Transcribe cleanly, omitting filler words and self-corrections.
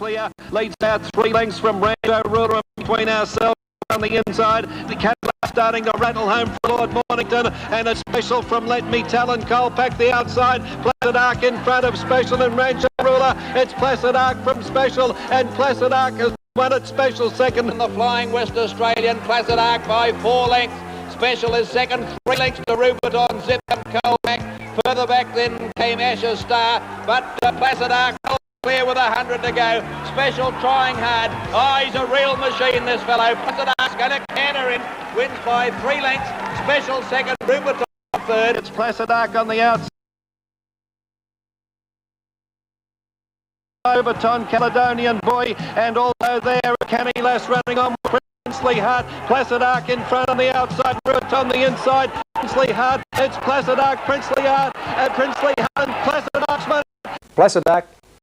clear. Leads out 3 lengths from Rancho Ruler between ourselves on the inside. The Cadillac starting to rattle home for Lord Mornington, and a special from Let Me Tell and Colpack the outside. Placid Ark in front of Special and Rancho Ruler. It's Placid Ark from Special, and Placid Ark has won at Special second. In the flying West Australian, Placid Ark by 4 lengths. Special is second, 3 lengths to Ruperton, Zip and Colpack. Further back then came Asher Star, but Placid Ark clear with 100 to go. Special trying hard. Oh, he's a real machine, this fellow. Placid Ark's going to canter in. Wins by 3 lengths. Special second, Ruperton third. It's Placid Ark on the outside. Overton, Caledonian Boy, and also there, Canny Lass running on with Princely Heart. Placid Ark in front on the outside, Root on the inside. Princely Heart, it's Placid Ark, Princely Heart, and Princely Heart, and Placid Ark's won. Placid Ark